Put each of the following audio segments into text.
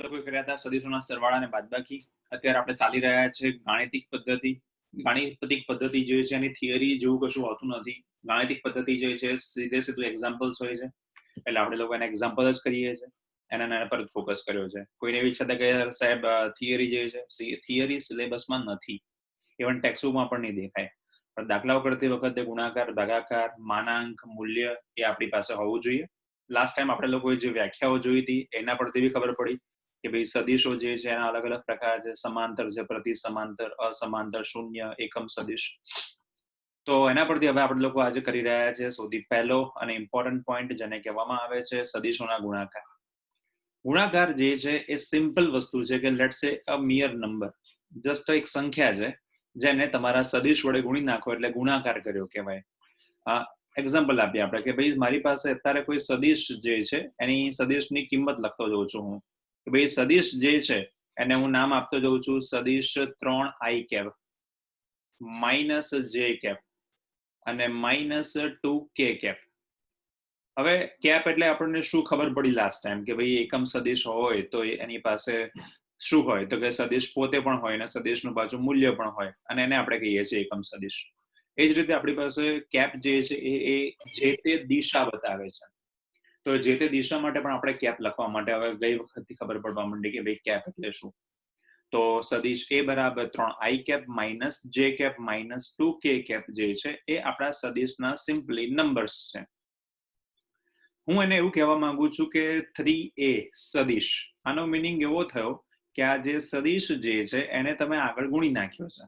કોઈ કર્યા હતા સદીશોના સરવાળા અને બાદબાકી. અત્યારે આપણે ચાલી રહ્યા છે ગાણિતિક પદ્ધતિ. ગાણિતિક પદ્ધતિ જે છે એની થિયરી જેવું કશું હોતું નથી. ગાણિતિક પદ્ધતિ જે છે સીધે સીધું એક્ઝામ્પલ્સ હોય છે, એટલે આપણે લોકો એના એક્ઝામ્પલ જ કરીએ છીએ, એના પર ફોકસ કર્યો છે. કોઈને એવી ઈચ્છા કે સાહેબ થિયરી જે છે થિયરી સિલેબસમાં નથી, ઇવન ટેક્સ્ટબુકમાં પણ નહીં દેખાય, પણ દાખલાઓ કરતી વખતે ગુણાકાર, ભાગાકાર, માનાંક, મૂલ્ય એ આપણી પાસે હોવું જોઈએ. લાસ્ટ ટાઈમ આપણે લોકોએ જે વ્યાખ્યાઓ જોઈ હતી એના પરથી બી ખબર પડી કે ભાઈ સદીશો જે છે એના અલગ અલગ પ્રકાર છે. સમાંતર છે, પ્રતિ સમાંતર, અસમાંતર, શૂન્ય, એકમ સદીશ. તો એના પરથી હવે આપણે લોકો આજે કરી રહ્યા છે સૌથી પહેલો અને ઇમ્પોર્ટન્ટ પોઈન્ટ, જેને કહેવામાં આવે છે સદીશોના ગુણાકાર. ગુણાકાર જે છે એ સિમ્પલ વસ્તુ છે કે લેટ્સ સે અ મિયર નંબર, જસ્ટ એક સંખ્યા છે જેને તમારા સદીશ વડે ગુણી નાખો એટલે ગુણાકાર કર્યો કહેવાય. એક્ઝામ્પલ આપીએ આપણે કે ભાઈ મારી પાસે અત્યારે કોઈ સદીશ જે છે એની સદીશની કિંમત લખતો જઉં છું હું, કે ભાઈ સદીશ જે છે એને હું નામ આપતો જઉં છું સદીશ 3i cap minus j cap અને માઇનસ 2k કેપ. હવે કેપ એટલે આપણને શું ખબર પડી લાસ્ટ ટાઈમ કે ભાઈ એકમ સદીશ હોય તો એની પાસે શું હોય, તો કે સદીશ પોતે પણ હોય અને સદીશનું પાછું મૂલ્ય પણ હોય, અને એને આપણે કહીએ છીએ એકમ સદીશ. એ જ રીતે આપણી પાસે કેપ જે છે એ જે તે દિશા બતાવે છે. તો જે તે દિશા માટે પણ આપણે કેપ લખવા માટે હવે ગઈ વખતથી ખબર પડવા માંડી કે ભાઈ કેપ એટલે શું. તો સદીશ એ બરાબર 3i cap minus j cap minus 2k cap જે છે એ આપણા સદીશના સિમ્પલી નંબર્સ છે. હું એને એવું કહેવા માંગુ છું કે 3a સદીશ, આનો મિનિંગ એવો થયો કે આ જે સદીશ જે છે એને તમે આગળ ગુણી નાખ્યો છે.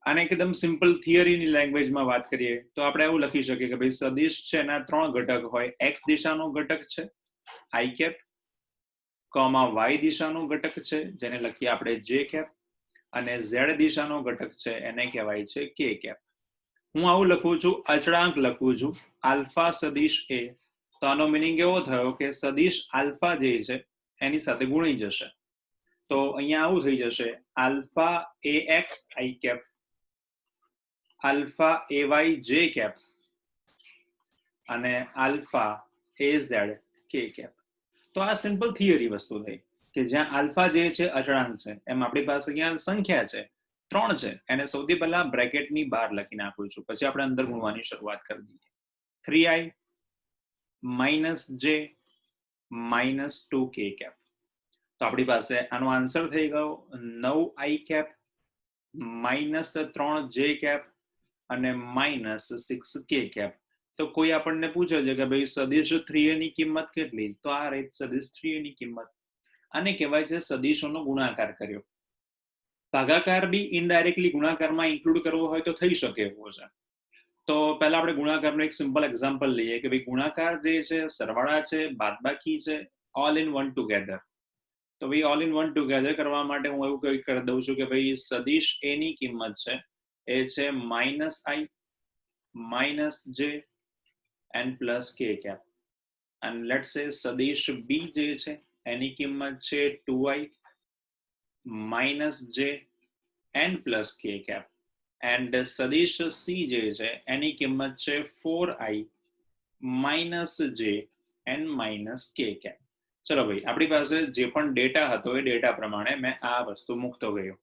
આને એકદમ સિમ્પલ થિયરીની લેંગ્વેજમાં વાત કરીએ તો આપણે એવું લખી શકીએ કે ભાઈ સદીશ છે એના 3 ઘટક હોય. એક્સ દિશાનો ઘટક છે આઈ કેપ, કોમા વાય દિશાનો ઘટક છે જેને લખીએ આપણે જે કેપ, અને ઝેડ દિશાનો ઘટક છે એને કહેવાય છે કે કેપ. હું આવું લખું છું, અચળાંક લખું છું આલ્ફા સદીશ એ, તો આનો મિનિંગ એવો થયો કે સદીશ આલ્ફા જે છે એની સાથે ગુણી જશે. તો અહીંયા આવું થઈ જશે alpha a x i cap, alpha a y j cap અને alpha a z k cap. તો આ સિમ્પલ થિયરી વસ્તુ થઈ કે જ્યાં આલ્ફા જે છે અચળાંક છે, એમ આપણી પાસે અહીંયા સંખ્યા છે 3 છે, એને સૌથી પહેલા બ્રેકેટની બહાર લખી નાખું છું, પછી આપણે અંદર ગુણવાની શરૂઆત કરી દઈએ. 3i માઇનસ જે માઇનસ 2k કેપ. તો આપણી પાસે આનો આન્સર થઈ ગયો 9i cap minus 3j cap અને માઇનસ 6k કેપ. તો કોઈ આપણને પૂછે છે કે ભાઈ સદીશ 3a ની કિંમત કેટલી, તો આ રહી સદીશ 3a ની કિંમત. આને કહેવાય છે સદીશોનો ગુણાકાર કર્યો. ભાગાકાર બી ઇનડાયરેક્ટલી ગુણાકારમાં ઇન્ક્લુડ કરવો હોય તો થઈ શકે એવો છે. તો પહેલા આપણે ગુણાકારનો એક સિમ્પલ એક્ઝામ્પલ લઈએ કે ભાઈ ગુણાકાર જે છે સરવાળા છે, બાદબાકી છે, ઓલ ઇન વન ટુગેધર. તો ભાઈ ઓલ ઇન વન ટુગેધર કરવા માટે હું એવું કઈ કરી દઉં છું કે ભાઈ સદીશ એ ની કિંમત છે એ છે માઇનસ આઈ minus j n plus k cap, અને લેટ્સ સે સદીશ બી જે છે એની કિંમત છે 2i minus j n plus k cap, and સદીશ સી જે છે એની કિંમત છે 4i minus j N minus કે કેપ. ચલો ભાઈ આપણી પાસે જે પણ ડેટા હતો એ ડેટા પ્રમાણે મેં આ વસ્તુ મૂકતો ગયો.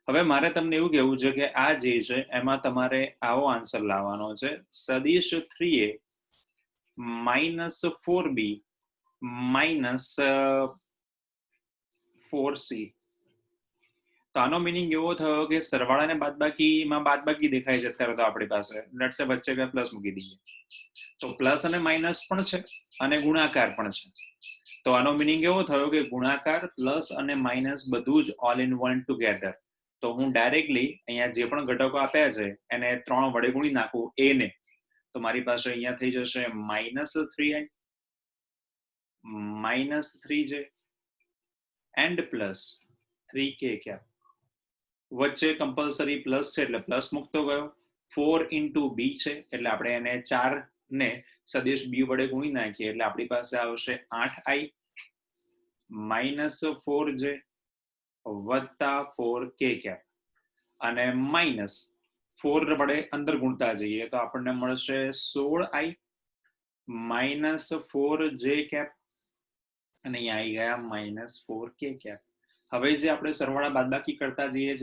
હવે મારે તમને એવું કહેવું છે કે આ જે છે એમાં તમારે આવો આન્સર લાવવાનો છે સદીશ 3a minus 4b minus 4c. તો આનો મિનિંગ એવો થયો કે સરવાળા ને બાદબાકીમાં બાદબાકી દેખાય છે અત્યારે, તો આપણી પાસે લેટ્સ સે વચ્ચે કે પ્લસ મૂકી દઈએ, તો પ્લસ અને માઇનસ પણ છે અને ગુણાકાર પણ છે. તો આનો મિનિંગ એવો થયો કે ગુણાકાર પ્લસ અને માઇનસ બધું જ ઓલ ઇન વન ટુગેધર. તો હું ડાયરેક્ટલી અહીંયા જે પણ ઘટકો આપ્યા છે એને 3 વડે ગુણી નાખું એ ને, તો મારી પાસે અહીંયા થઈ જશે minus 3i minus 3j and plus 3k cap. વચ્ચે કમ્પલસરી પ્લસ છે એટલે પ્લસ મૂકતો ગયો. 4 ઇન્ટુ બી છે એટલે આપણે એને 4 ને સદીશ બી વડે ગુણી નાખીએ એટલે આપણી પાસે આવશે 8i માઇનસ 4j વત્તા 4k કેપ, અને માઇનસ 4 વડે અંદર ગુણતા જઈએ તો આપણને મળશે 16i માઇનસ 4j કેપ અને અહીંયા આવી ગયા -4k કેપ. હવે જે આપણે સરવાળા બાદબાકી કરતા જઈએ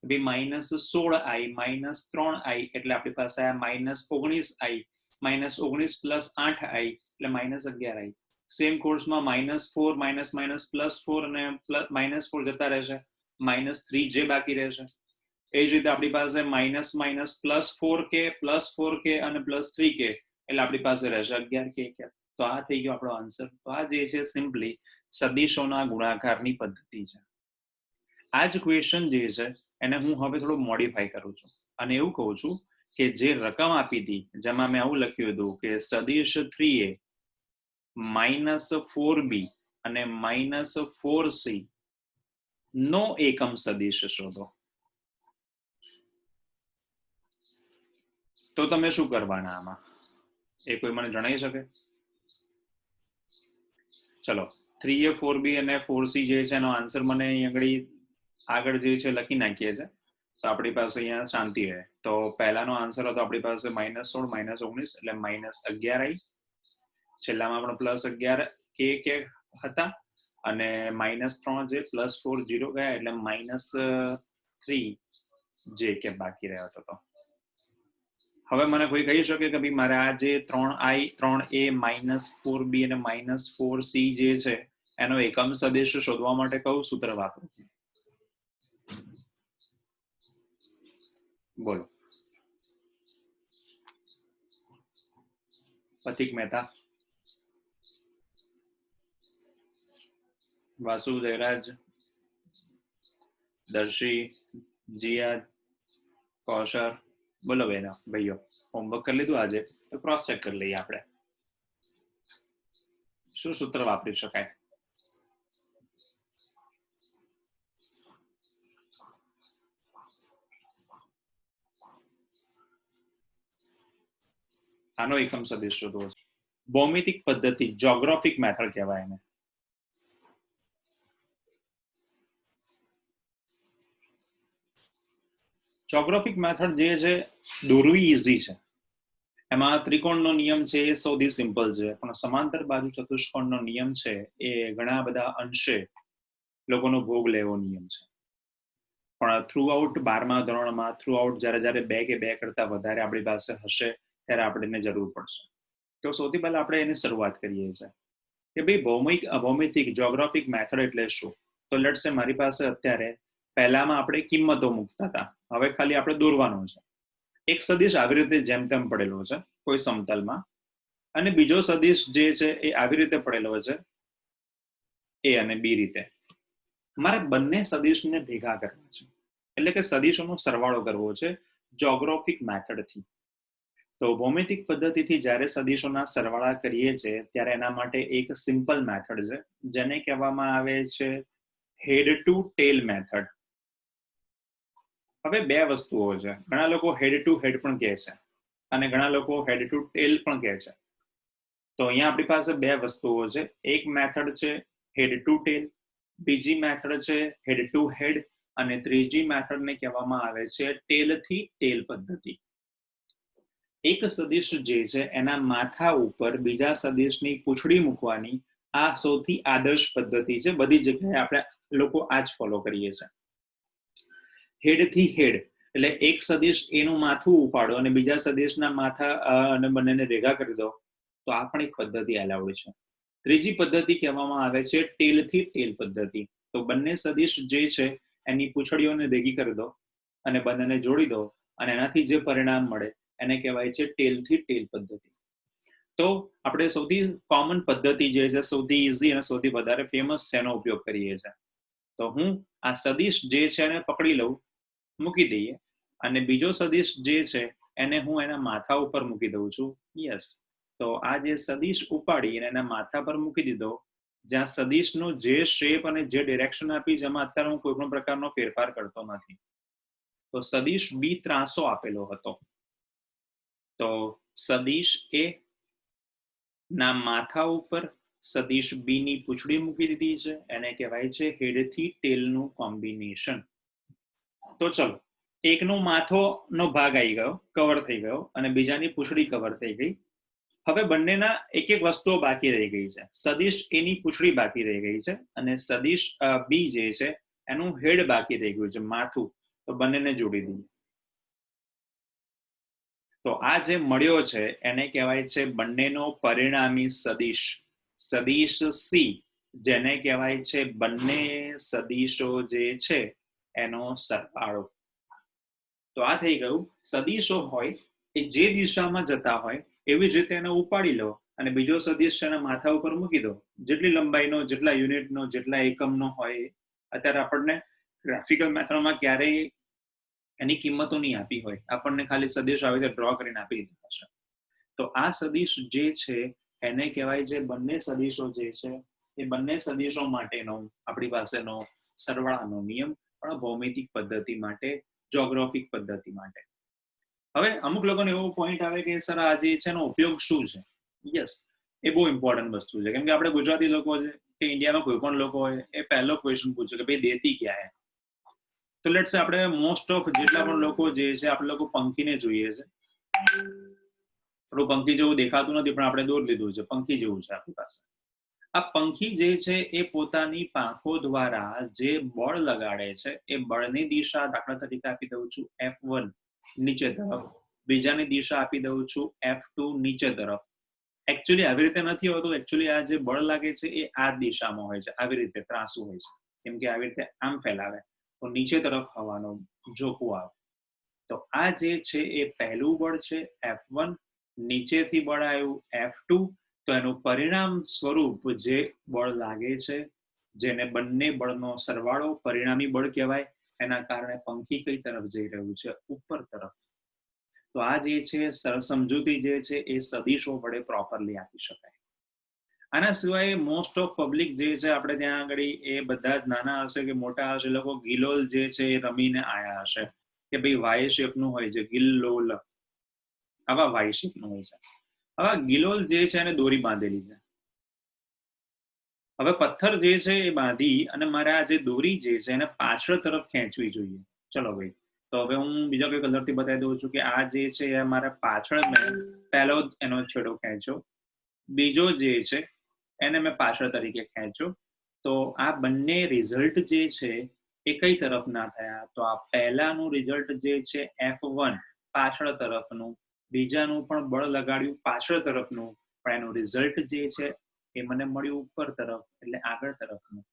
ભાઈ -16i -3i એટલે આપણી પાસે આ -19i -19 + 8i એટલે -11i. સેમ કોર્સમાં -4 +4 અને -4 જતા રહેશે, -3j બાકી રહેશે. એ જ રીતે આપણી પાસે -+4k +4k અને +3k એટલે આપણી પાસે રહેશે 11k કેપ. તો આ થઈ ગયો આપણો આન્સર. તો આ જે છે સિમ્પલી સદિશોના ગુણાકારની પદ્ધતિ છે. આ જ ક્વેશ્ચન જે છે એને હું હવે થોડું મોડિફાઈ કરું છું અને એવું કહું છું કે જે રકમ આપી હતી જેમાં મેં આવું લખ્યું હતું કે સદિશ 3a -4b અને -4c નો એકમ સદિશ શોધો. તો તમે શું કરવાના આમાં એ કોઈ મને જણાવી શકે? ચલો 3a 4b અને 4c જે છે એનો આન્સર મને અહીં આગળ જે છે લખી નાખીએ છે તો આપણી પાસે અહીંયા શાંતિ રહે. તો પહેલાનો આન્સર હતો આપણી પાસે -16 -19 એટલે -11i. છેલ્લામાં પણ +11k હતા અને -3 જે +4 0 ગયા એટલે -3j કે બાકી રહ્યો હતો. હવે મને કોઈ કહી શકે કે ભાઈ મારે આ જે 3i 3a -4b અને -4c જે છે એનો એકમ સદિશ શોધવા માટે કયું સૂત્ર વાપરું? બોલો. પથિક મહેતા, વાસુ, જયરાજ, દર્શી, જીયા, કૌશર, બોલો બેના ભાઈઓ. હોમવર્ક કરી લીધું આજે તો ક્રોસ ચેક કરી લઈએ આપણે શું સૂત્ર વાપરી શકાય. આનો એકમ સદિશ શોધવો છે. ભૌમિતિક પદ્ધતિ, જોગ્રાફિક મેથડ કહેવાય એને. જોગ્રાફિક મેથડ જે છે દોરવી ઈઝી છે. એમાં ત્રિકોણનો નિયમ છે એ સૌથી સિમ્પલ છે, પણ સમાંતર બાજુ ચતુષ્કોણનો નિયમ છે એ ઘણા બધા અંશે લોકોનો ભોગ લેવો નિયમ છે. પણ થ્રુ આઉટ 12મા ધોરણમાં થ્રુ આઉટ જ્યારે 2 કે 2 કરતા વધારે આપણી પાસે હશે ત્યારે આપણને જરૂર પડશે. તો સૌથી પહેલા આપણે એની શરૂઆત કરીએ છીએ કે ભાઈ ભૌમિતિક જોગ્રાફિક મેથડ એટલે શું. તો લેટ્સ સે મારી પાસે અત્યારે પહેલામાં આપણે કિંમતો મૂકતા હતા, હવે ખાલી આપણે દોરવાનો છે. એક સદિશ આવી રીતે જેમ તેમ પડેલો છે કોઈ સમતલમાં અને બીજો સદિશ જે છે એ આવી રીતે પડેલો છે એ અને બી રીતે. મારે બંને સદિશને ભેગા કરવા છે એટલે કે સદિશોનો સરવાળો કરવો છે જોગ્રાફિક મેથડથી. તો ભૌમિતિક પદ્ધતિથી જ્યારે સદિશોના સરવાળા કરીએ છીએ ત્યારે એના માટે એક સિમ્પલ મેથડ છે જેને કહેવામાં આવે છે હેડ ટુ ટેલ મેથડ. હવે બે વસ્તુઓ છે, ઘણા લોકો હેડ ટુ હેડ પણ કહે છે અને ઘણા લોકો હેડ ટુ ટેલ પણ કહે છે. તો અહીંયા આપણી પાસે બે વસ્તુઓ છે, એક મેથડ છે હેડ ટુ ટેલ, બીજી મેથડ છે હેડ ટુ હેડ અને ત્રીજી મેથડને કહેવામાં આવે છે ટેલ થી ટેલ પદ્ધતિ. એક સદિશ જે છે એના માથા ઉપર બીજા સદિશની પૂંછડી મૂકવાની આ સૌથી આદર્શ પદ્ધતિ છે. બધી જગ્યાએ આપણે લોકો આ જ ફોલો કરીએ છીએ. હેડ થી હેડ એટલે એક સદિશ એનું માથું ઉપાડો અને બીજા સદિશના માથા અને બંનેને ભેગા કરી દો, તો આ પણ એક પદ્ધતિ અલાઉડ છે. ત્રીજી પદ્ધતિ કહેવામાં આવે છે ટેલ થી ટેલ પદ્ધતિ. તો બંને સદિશ જે છે એની પૂંછડીઓને ભેગી કરી દો અને બંનેને જોડી દો અને એનાથી જે પરિણામ મળે એને કહેવાય છે ટેલ થી ટેલ પદ્ધતિ. તો આપણે સૌથી કોમન પદ્ધતિ જે છે, સૌથી ઈઝી અને સૌથી વધારે ફેમસ છે એનો ઉપયોગ કરીએ છીએ. તો હું આ સદિશ જે છે એને પકડી લઉં, મૂકી દઈએ અને બીજો સદિશ જે છે એને હું એના માથા ઉપર મૂકી દઉં છું. યસ, તો આ જે સદિશ ઉપાડી અને એના માથા પર મૂકી દીધો, જ્યાં સદિશનો જે શેપ અને જે ડિરેક્શન આપી જેમાં અત્યારે હું કોઈ પણ પ્રકારનો ફેરફાર કરતો નથી. તો સદિશ બી ત્રાસો આપેલો હતો, તો સદિશ એ ના માથા ઉપર સદિશ બી ની પૂંછડી મૂકી દીધી છે, એને કહેવાય છે હેડ થી ટેલ નું કોમ્બિનેશન. તો ચલો, એકનો માથો નો ભાગ આવી ગયો, કવર થઈ ગયો અને બીજાની પૂંછડી કવર થઈ ગઈ. હવે બંનેના એક એક વસ્તુઓ બાકી રહી ગઈ છે. સદિશ એ ની પૂંછડી બાકી રહી ગઈ છે અને સદિશ બી જે છે એનું હેડ બાકી રહી ગયું છે, માથું. તો બંનેને જોડી દઈએ. તો આ જે મળ્યો છે એને કહેવાય છે બંનેનો પરિણામી સદિશ, સદિશ સી, જેને કહેવાય છે બંને સદિશો જે છે એનો સરવાળો. તો આ થઈ ગયું. સદિશો હોય એ જે દિશામાં જતા હોય એવી જ રીતે એને ઉપાડી લો અને બીજો સદિશ છે માથા ઉપર મૂકી દો. જેટલી લંબાઈનો, જેટલા યુનિટનો, જેટલા એકમનો હોય. અત્યારે આપણને ગ્રાફિકલ મેથડમાં ક્યારેય એની કિંમતો નહીં આપી હોય, આપણને ખાલી સદિશ આવી રીતે ડ્રો કરીને આપી દીધા છે. તો આ સદિશ જે છે એને કહેવાય છે બંને સદિશો જે છે એ બંને સદિશો માટેનો આપણી પાસેનો સરવાળાનો નિયમ, પણ ભૌમિતિક પદ્ધતિ માટે, જોગ્રાફિક પદ્ધતિ માટે. હવે અમુક લોકોને એવો પોઈન્ટ આવે કે સર આ જે છે એનો ઉપયોગ શું છે? યસ, એ બહુ ઇમ્પોર્ટન્ટ વસ્તુ છે. કેમ કે આપણે ગુજરાતી લોકો છે કે ઇન્ડિયામાં કોઈ પણ લોકો હોય એ પહેલો ક્વેશ્ચન પૂછે કે ભાઈ દેતી ક્યાં હે? તો લેટ્સ સે આપણે મોસ્ટ ઓફ જેટલા પણ લોકો જે છે આપણે લોકો પંખીને જોઈએ છે. થોડું પંખી જેવું દેખાતું નથી પણ આપણે દોરી લીધું છે, પંખી જેવું છે આપણી પાસે. આ પંખી જે છે એ પોતાની પાંખો દ્વારા જે બળ લગાડે છે એ બળની દિશા દાખલા તરીકે આપી દઉં છું F1 નીચે તરફ, બીજાની દિશા આપી દઉં છું F2 નીચે તરફ. એકચ્યુઅલી આવી રીતે નથી હોતું. એકચ્યુઅલી આ જે બળ લાગે છે એ આ દિશામાં હોય છે, આવી રીતે ત્રાંસુ હોય છે. કેમ કે આવી રીતે આમ ફેલાવે તો નીચે તરફ હવાનું ઝોકું આવે. તો આ જે છે એ પહેલું બળ છે F1, નીચેથી બળ આવ્યું F2. તો એનું પરિણામ સ્વરૂપ જે બળ લાગે છે, જેને બંને બળનો સરવાળો પરિણામી બળ કહેવાય, એના કારણે પંખી કઈ તરફ જઈ રહ્યું છે? ઉપર તરફ. તો આ જે છે સમજૂતી જે છે એ સદિશો વડે પ્રોપરલી આપી શકાય. આના સિવાય મોસ્ટ ઓફ પબ્લિક જે છે આપણે ત્યાં આગળ એ બધા જ નાના હશે કે મોટા હશે, લોકો ગિલોલ જે છે એ રમીને આયા હશે કે ભાઈ વાય શેપ નું હોય છે, ગિલ્લોલ આવા વાય શેપ નું હોય છે. હવે ગિલોલ જે છે એને દોરી બાંધેલી છે. હવે પથ્થર જે છે એ બાંધી અને મારે આ જે દોરી જે છે એને પાછળ તરફ ખેંચવી જોઈએ. ચલો ભાઈ, તો હવે હું બીજા કોઈ કલરથી બતાવી દઉં છું કે આ જે છે એ મારે પાછળ મેં પહેલો એનો છેડો ખેંચ્યો, બીજો જે છે એને મેં પાછળ તરીકે ખેંચ્યો. તો આ બંને રિઝલ્ટ જે છે એ કઈ તરફ ના થયા? તો આ પહેલાનું રિઝલ્ટ જે છે F1 પાછળ તરફનું, બીજાનું પણ બળ લગાડ્યું પાછળ તરફનું, પણ એનું રિઝલ્ટ જે છે એ મને મળ્યું ઉપર તરફ, એટલે આગળ તરફનું.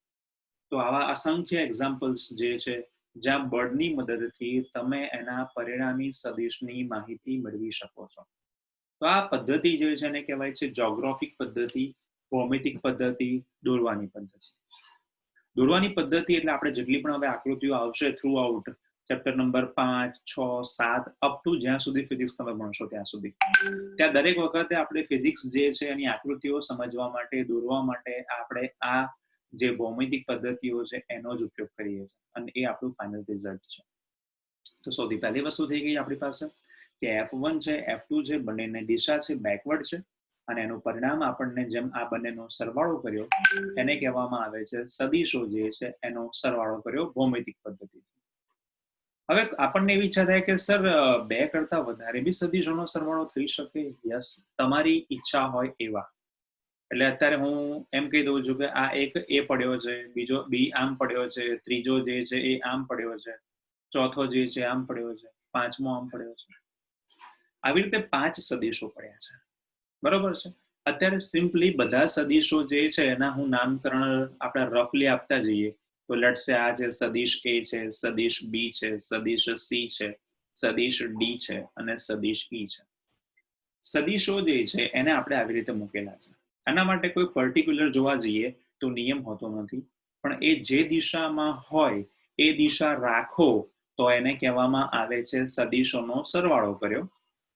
તો આવા અસંખ્ય એક્ઝામ્પલ્સ જે છે જ્યાં બળની મદદથી તમે એના પરિણામી સદિશની માહિતી મેળવી શકો છો. તો આ પદ્ધતિ જે છે એને કહેવાય છે જોગ્રાફિક પદ્ધતિ, ભૌમિતિક પદ્ધતિ, દોરવાની પદ્ધતિ. દોરવાની પદ્ધતિ એટલે આપણે જેટલી પણ હવે આકૃતિઓ આવશે through out chapter number 5, 6, 7 up to જ્યાં સુધી ફિઝિક્સ તમે ભણશો ત્યાં સુધી, ત્યાં દરેક વખતે આપણે ફિઝિક્સ જે છે એની આકૃતિઓ સમજવા માટે, દોરવા માટે આપણે આ જે ભૌમિતિક પદ્ધતિઓ છે એનો જ ઉપયોગ કરીએ છીએ અને એ આપણું ફાઇનલ રિઝલ્ટ છે. તો સૌથી પહેલી વસ્તુ થઈ ગઈ આપણી પાસે કે F1 છે, F2 છે, બંનેની દિશા છે બેકવર્ડ છે અને એનું પરિણામ આપણને જેમ આ બંનેનો સરવાળો કર્યો એને કહેવામાં આવે છે સદિશો જે છે એનો સરવાળો કર્યો ભૌમિતિક પદ્ધતિ. હવે આપણને એવી ઈચ્છા થાય કે સર બે કરતા વધારે બી સદિશોનો સરવાળો થઈ શકે? યસ, તમારી ઈચ્છા હોય એવા. એટલે અત્યારે હું એમ કહી દઉં છું કે આ એક એ પડ્યો છે, બીજો બી આમ પડ્યો છે, ત્રીજો જે છે એ આમ પડ્યો છે, ચોથો જે છે આમ પડ્યો છે, પાંચમો આમ પડ્યો છે. આવી રીતે 5 સદિશો પડ્યા છે, બરોબર છે. અત્યારે સિમ્પલી બધા સદિશો જે છે એના હું નામકરણ આપણે રફલી આપતા જઈએ. તો લેટ્સ સે આ છે સદિશ A છે, સદિશ B છે, સદિશ C છે, સદિશ D છે અને સદિશ E છે. સદિશો જે છે એને આપણે આવી રીતે મૂકેલા છે. આના માટે કોઈ પર્ટિક્યુલર જોવા જઈએ તો નિયમ હોતો નથી, પણ એ જે દિશામાં હોય એ દિશા રાખો તો એને કહેવામાં આવે છે સદિશોનો સરવાળો કર્યો.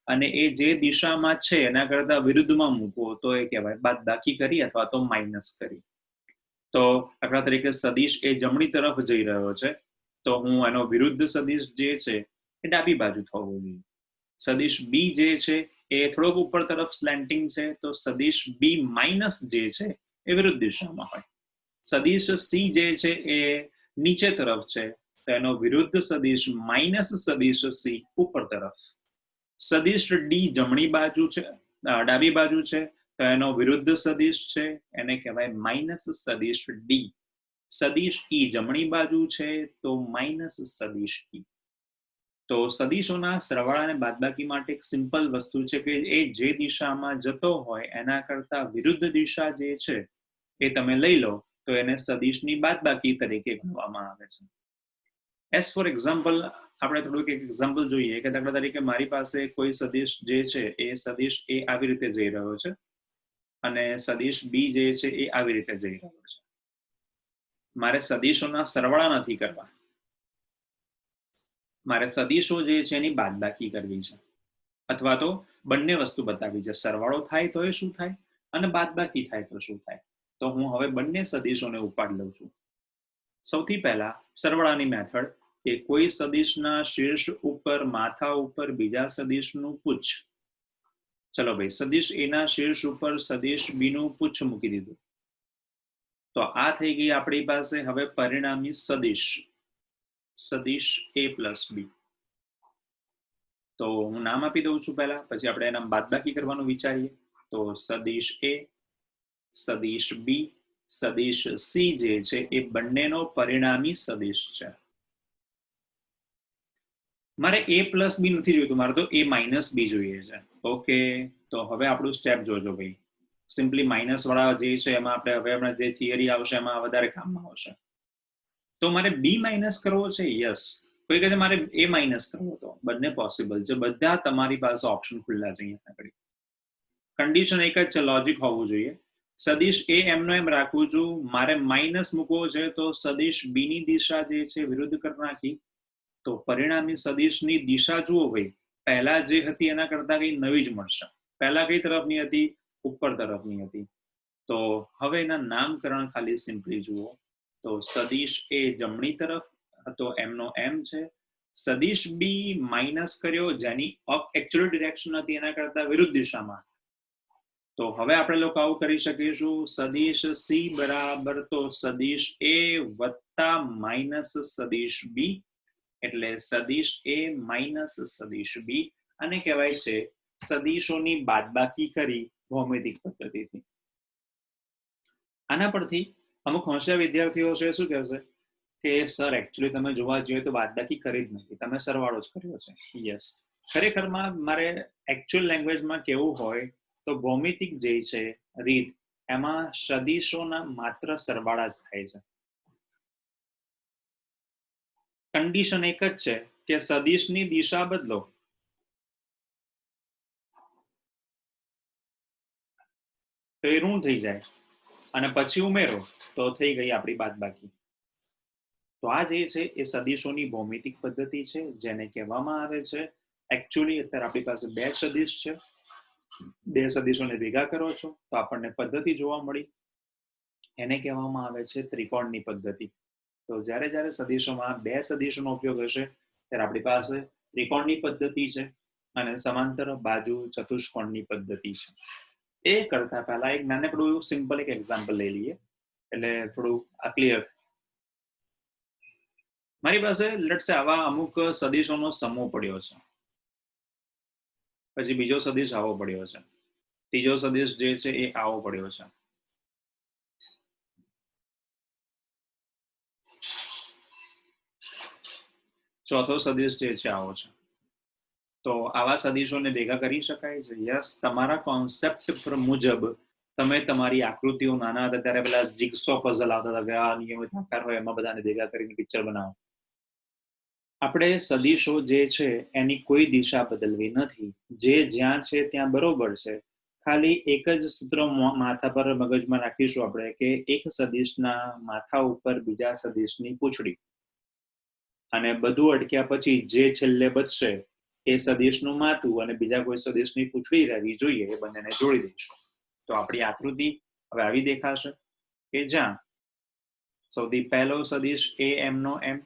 અને એ જે દિશામાં છે એના કરતા વિરુદ્ધમાં મૂકો તો એ કહેવાય બાદબાકી કરી અથવા તો માઇનસ કરી. તો દાખલા તરીકે સદિશ એ જમણી તરફ જઈ રહ્યો છે તો હું એનો વિરુદ્ધ સદિશ જે છે એ ડાબી બાજુ થવો જોઈએ. સદિશ બી જે છે એ થોડોક ઉપર તરફ સ્લેન્ટિંગ છે તો સદિશ બી માઇનસ જે છે એ વિરુદ્ધ દિશામાં હોય. સદિશ સી જે છે એ નીચે તરફ છે તો એનો વિરુદ્ધ સદિશ માઇનસ સદિશ સી ઉપર તરફ. સદિશ ડી જમણી બાજુ છે ડાબી બાજુ છે તો એનો વિરુદ્ધ સદિશ છે, એને કહેવાય માઇનસ સદિશ ડી. સદિશ ઈ જમણી બાજુ છે તો માઇનસ સદિશ ઈ. તો સદિશોના સરવાળા અને બાદબાકી માટે એક સિમ્પલ વસ્તુ છે કે એ જે દિશામાં જતો હોય એના કરતા વિરુદ્ધ દિશા જે છે એ તમે લઈ લો તો એને સદિશની બાદબાકી તરીકે ગણવામાં આવે છે. એઝ ફોર એક્ઝામ્પલ આપણે થોડુંક એક એક્ઝામ્પલ જોઈએ કે દાખલા તરીકે મારી પાસે કોઈ સદિશ જે છે એ સદિશ એ આવી રીતે જઈ રહ્યો છે અને સદિશ બી જે છે એ આવી રીતે જઈ રહ્યો છે. મારે સદિશોના સરવાળા નથી કરવા, મારે સદિશો જે છે એની બાદબાકી કરવી છે, અથવા તો બંને વસ્તુ બતાવી છે, સરવાળો થાય તો એ શું થાય અને બાદબાકી થાય તો શું થાય. તો હું હવે બંને સદિશોને ઉપાડી લઉં છું. સૌથી પહેલા સરવાળાની મેથડ કે કોઈ સદિશના શીર્ષ ઉપર માથા ઉપર બીજા સદિશનું પુચ્છ. ચલો ભાઈ, સદિશ એ ના શીર્ષ ઉપર સદિશ બી નું પુચ્છ મૂકી દીધું. તો આ થઈ ગઈ આપણી પાસે હવે પરિણામી સદિશ, સદિશ a પ્લસ બી. તો હું નામ આપી દઉં છું પહેલા, પછી આપણે એના બાદબાકી કરવાનું વિચારીએ. તો સદિશ a, સદિશ બી, સદિશ સી જે છે એ બંનેનો પરિણામી સદિશ છે. મારે a પ્લસ બી નથી જોઈતું, મારે તો a માઇનસ બી જોઈએ છે. ઓકે, તો હવે આપણું સ્ટેપ જોજો ભાઈ. સિમ્પલી માઇનસ વાળા જે છે એમાં આપણે હવે જે થિયરી આવશે એમાં વધારે કામમાં આવશે. તો મારે બી માઇનસ કરવો છે, યસ. કોઈ કહે મારે એ માઇનસ કરવો, તો બંને પોસિબલ છે, બધા તમારી પાસે ઓપ્શન ખુલ્લા છે. અહીંયા આગળ કન્ડિશન એક જ છે, લોજિક હોવું જોઈએ. સદિશ એ એમનો એમ રાખું છું, મારે માઇનસ મૂકવો છે તો સદિશ બી ની દિશા જે છે વિરુદ્ધ કરી નાખી. તો પરિણામી સદિશની દિશા જુઓ ભાઈ, પહેલા જે હતી એના કરતા કઈ નવી જ મળશે. પહેલા કઈ તરફની હતી? ઉપર તરફની હતી. તો હવે એના નામકરણ ખાલી સિમ્પલી જુઓ. તો સદિશ એ જમણી તરફ તો એમનો એમ છે, સદિશ બી માઇનસ કર્યો જેની એકચ્યુઅલ ડિરેક્શન હતી એના કરતા વિરુદ્ધ દિશામાં. તો હવે આપણે લોકો આવું કરી શકીશું, સદિશ સી બરાબર તો સદિશ એ વત્તા માઇનસ સદિશ બી, એટલે સદિશ એ માઇનસ સદિશ બી. આને કહેવાય છે સદિશોની બાદબાકી કરી ભૌમિતિક પદ્ધતિથી. આના પરથી અમુક હોશિયાર વિદ્યાર્થીઓ છે શું કહેશે કે સર એકચ્યુઅલી તમે જોવા જઈએ તો બાદબાકી કરી જ નથી, તમે સરવાળો જ કર્યો છે. યસ, ખરેખરમાં મારે એકચ્યુઅલ લેંગ્વેજમાં કેવું હોય તો ભૌમિતિક જે છે રીત, એમાં સદિશોના માત્ર સરવાળા જ થાય છે. કન્ડિશન એક જ છે કે સદિશની દિશા બદલો, તો એ ઋણ થઈ જાય અને પછી ઉમેરો તો થઈ ગઈ આપણી બાદબાકી. તો આ જે છે એ સદિશોની ભૌમિતિક પદ્ધતિ છે, જેને કહેવામાં આવે છે એકચ્યુઅલી અત્યારે આપણી પાસે બે સદિશ છે, બે સદિશોને ભેગા કરો છો તો આપણને પદ્ધતિ જોવા મળી, એને કહેવામાં આવે છે ત્રિકોણની પદ્ધતિ. તો જ્યારે જ્યારે સદિશોમાં બે સદિશોનો ઉપયોગ હશે ત્યારે આપણી પાસે ત્રિકોણની પદ્ધતિ છે અને સમાંતર બાજુ ચતુષ્કોણની પદ્ધતિ છે. એ કરતા પહેલા એક નાનકડું સિમ્પલ એક એક્ઝામ્પલ લઈ લઈએ એટલે થોડું આ ક્લિયર. મારી પાસે લેટ્સ સે આવા અમુક સદિશોનો સમૂહ પડ્યો છે, પછી બીજો સદિશ આવો પડ્યો છે, ત્રીજો સદિશ જે છે એ આવો પડ્યો છે, ચોથો સદિશ જે છે આવો છે. તો આવા સદિશોને ભેગા કરી શકાય છે? યસ, તમારા કોન્સેપ્ટ મુજબ તમે તમારી આકૃતિઓ નાના હતા ત્યારે પેલા જીગસો પઝલ આવતા હતા કે આ નિયમિત આકાર હોય એમાં બધાને ભેગા કરીને પિક્ચર બનાવો. આપણે સદિશો જે છે એની કોઈ દિશા બદલવી નથી, જે જ્યાં છે ત્યાં બરોબર છે. ખાલી એક જ સૂત્ર માથા પર મગજમાં રાખીશું આપણે કે એક સદિશના માથા ઉપર બીજા સદિશની પૂંછડી, અને બધું અટક્યા પછી જે છેલ્લે બચશે એ સદિશનું માથું અને બીજા કોઈ સદિશની પૂંછડી રહેવી જોઈએ, એ બંનેને જોડી દઈશું. તો આપણી આકૃતિ હવે આવી દેખાશે કે જ્યાં સૌથી પહેલો સદિશ એ એમનો એમ,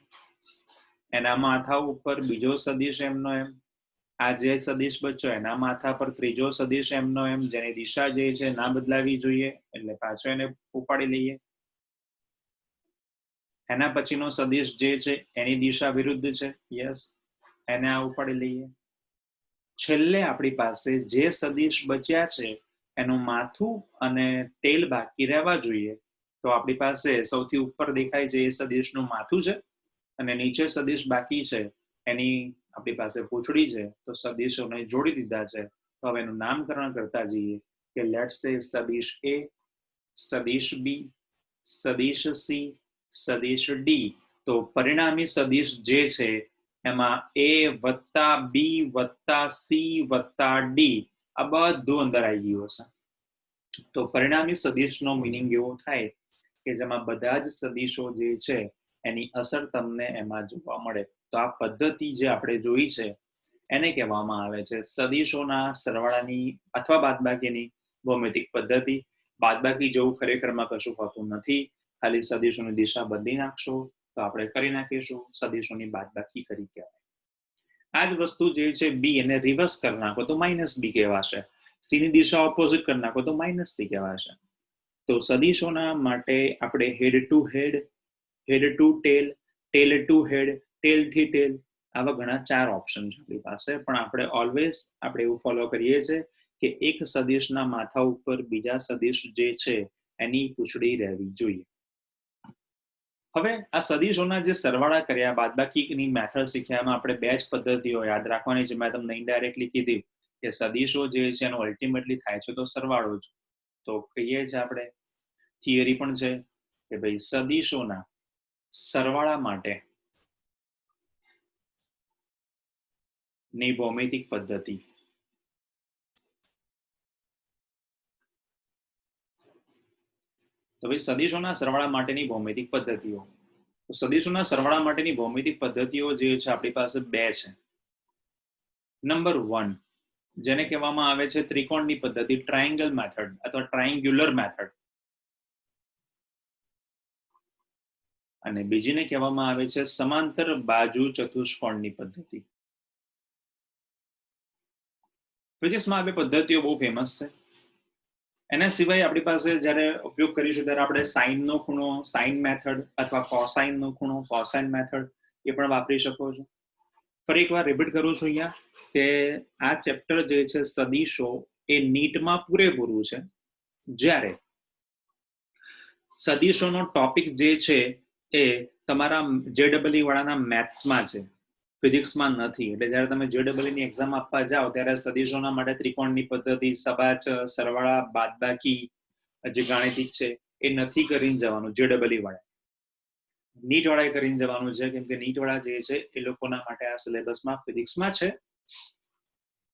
એના માથા ઉપર બીજો સદિશ એમનો એમ, આ જે સદિશ બચ્યો એના માથા પર ત્રીજો સદિશ એમનો એમ, જેની દિશા જે છે ના બદલાવી જોઈએ એટલે પાછો એને ઉપાડી લઈએ. એના પછીનો સદિશ જે છે એની દિશા વિરુદ્ધ છે, યસ, એને આ ઉપાડી લઈએ. છેલ્લે આપણી પાસે જે સદિશ બચ્યા છે એનું માથું અને ટેલ બાકી રહેવા જોઈએ. તો આપણી પાસે સૌથી ઉપર દેખાય છે એ સદિશનું માથું છે અને નીચે સદિશ બાકી છે એની આપણી પાસે પૂંછડી છે. તો સદિશોને જોડી દીધા છે. તો હવે એનું નામકરણ કરતા જઈએ કે લેટ્સ સે સદિશ એ, સદિશ બી, સદિશ સી, સદિશ ડી. તો પરિણામી સદિશ જે છે એમાં એ વત્તા બી વત્તા સી વત્તા ડી આ બધું અંદર આવી ગયું હશે. તો પરિણામી સદિશનો મિનિંગ એવો થાય કે જેમાં બધા જ સદિશો જે છે એની અસર તમને એમાં જોવા મળે. તો આ પદ્ધતિ જે આપણે જોઈ છે એને કહેવામાં આવે છે સદિશોના સરવાળાની અથવા બાદબાકીની ભૌમિતિક પદ્ધતિ. બાદબાકી જેવું ખરેખરમાં કશું હોતું નથી. ખાલી સદિશોની દિશા બદલી નાખશો તો આપણે કરી નાખીશું સદિશોની બાદબાકી કરી કહેવાય. આ જ વસ્તુ જે છે બી એને રિવર્સ કરી નાખો તો માઇનસ બી કહેવાશે. સી ની દિશા ઓપોઝિટ કરી નાખો તો માઇનસ સી કહેવાશે. તો સદિશોના માટે આપણે head to head, head to tail, tail to head, tail થી ટેલ આવા ઘણા 4 ઓપ્શન છે આપણી પાસે. પણ આપણે ઓલવેઝ આપણે એવું ફોલો કરીએ છીએ કે એક સદિશના માથા ઉપર બીજા સદિશ જે છે એની પૂંછડી રહેવી જોઈએ. હવે આ સદિશોના જે સરવાળા કર્યા બાદબાકીની મેથડ શીખ્યા એમાં આપણે 2 જ પદ્ધતિઓ યાદ રાખવાની છે. મેં તમને ઇનડાયરેક્ટલી કીધી કે સદિશો જે છે એનો અલ્ટિમેટલી થાય છે તો સરવાળો જ. તો કહીએ છીએ આપણે થિયરી પણ છે કે ભાઈ સદિશોના સરવાળા માટે ની ભૌમિતિક પદ્ધતિ. તો ભાઈ સદિશોના સરવાળા માટેની ભૌમિતિક પદ્ધતિઓ. તો સદિશોના સરવાળા માટેની ભૌમિતિક પદ્ધતિઓ જે છે આપણી પાસે 2 છે. નંબર 1 જેને કહેવામાં આવે છે ત્રિકોણની પદ્ધતિ, ટ્રાયેંગલ મેથડ અથવા ટ્રાયેંગ્યુલર મેથડ. અને બીજીને કહેવામાં આવે છે સમાંતર બાજુ ચતુષ્કોણની પદ્ધતિ. ફિઝિક્સમાં આ 2 પદ્ધતિઓ બહુ ફેમસ છે. એના સિવાય આપણી પાસે જ્યારે ઉપયોગ કરીશું ત્યારે આપણે સાઇનનો ખૂણો, સાઇન મેથડ અથવા કોસાઇનનો ખૂણો, કોસાઇન મેથડ એ પણ વાપરી શકો છો. ફરી એકવાર રિપીટ કરું છું અહીંયા કે આ ચેપ્ટર જે છે સદિશો એ નીટમાં પૂરેપૂરું છે. જ્યારે સદિશોનો ટોપિક જે છે એ તમારા JEE વાળાના મેથ્સમાં છે, ફિઝિક્સમાં નથી. એટલે જ્યારે તમે JEE ની એક્ઝામ આપવા જાઓ ત્યારે સદિશોના માટે ત્રિકોણની પદ્ધતિ, સબાચ, સરવાળા, બાદબાકી જે ગાણિતિક છે એ નથી કરીને જવાનું JEE વાળા. નીટ વાળાએ કરીને જવાનું છે કેમ કે નીટ વાળા જે છે એ લોકોના માટે આ સિલેબસમાં ફિઝિક્સમાં છે.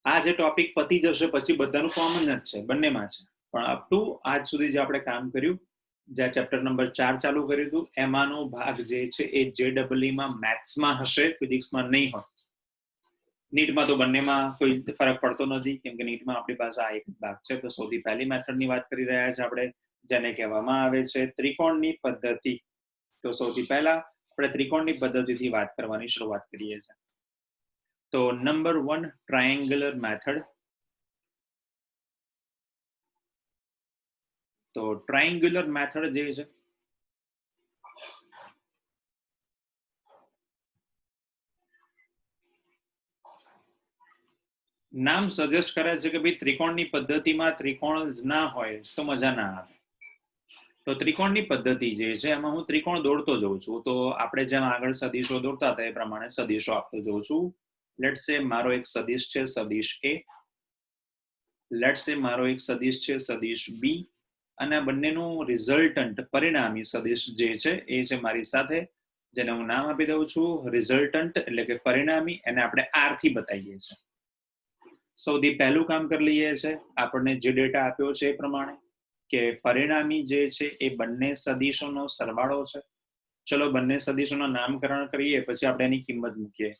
આ જે ટોપિક પતી જશે પછી બધાનું કોમન જ છે, બંનેમાં છે. પણ અપ ટુ આજ સુધી જે આપણે કામ કર્યું, જ્યાં ચેપ્ટર નંબર 4 ચાલુ કર્યું હતું એમાંનો ભાગ જે છે એ JEE માં મેથ્સમાં હશે, ફિઝિક્સમાં નહીં હોય. નીટમાં તો બંનેમાં કોઈ ફરક પડતો નથી કેમ કે નીટમાં આપણી પાસે આ એક ભાગ છે. તો સૌથી પહેલી મેથડની વાત કરી રહ્યા છે આપણે, જેને કહેવામાં આવે છે ત્રિકોણની પદ્ધતિ. તો સૌથી પહેલા આપણે ત્રિકોણની પદ્ધતિથી વાત કરવાની શરૂઆત કરીએ છીએ. તો નંબર 1 ટ્રાયેંગ્યુલર મેથડ. તો ટ્રાયેંગ્યુલર મેથડ જે છે નામ સજેસ્ટ કરે છે કે ભાઈ ત્રિકોણની પદ્ધતિમાં ત્રિકોણ જ ના હોય તો મજા ના આવે. તો ત્રિકોણની પદ્ધતિ જે છે એમાં હું ત્રિકોણ દોરતો જઉં છું. તો આપણે જેમ આગળ સદિશો દોરતા હતા એ પ્રમાણે સદિશો આપતો જઉં છું. લેટ્સ સે મારો એક સદિશ છે સદિશ એ, લેટ્સ સે મારો એક સદિશ છે સદિશ બી, અને બંનેનું રિઝલ્ટન્ટ પરિણામી સદિશ જે છે એ છે મારી સાથે, જેને હું નામ આપી દઉં છું રિઝલ્ટન્ટ એટલે કે પરિણામી. એને આપણે આર થી બતાવીએ છીએ. સૌથી પહેલું કામ કરી લઈએ છે આપણને જે ડેટા આપ્યો છે એ પ્રમાણે કે પરિણામી જે છે એ બંને સદિશોનો સરવાળો છે. ચલો બંને સદિશોનું નામકરણ કરીએ પછી આપણે એની કિંમત મૂકીએ.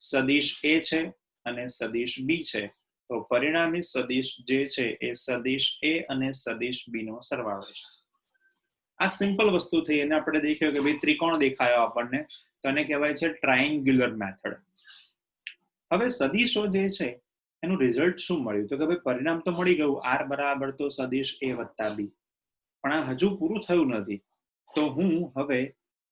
સદિશ એ છે અને સદિશ બી છે. તો પરિણામી સદિશ જે છે એ સદિશ એ અને સદિશ બી નો સરવાળો છે. આ સિમ્પલ વસ્તુ થઈ. એને આપણે દેખ્યો કે ભાઈ ત્રિકોણ દેખાયો આપણને, તો એને કહેવાય છે ટ્રાયેંગ્યુલર મેથડ. હવે સદિશો જે છે એનું રિઝલ્ટ શું મળ્યું? તો કે ભાઈ પરિણામ તો મળી ગયું, આર બરાબર તો સદિશ એ વત્તા બી. પણ આ હજુ પૂરું થયું નથી. તો હું હવે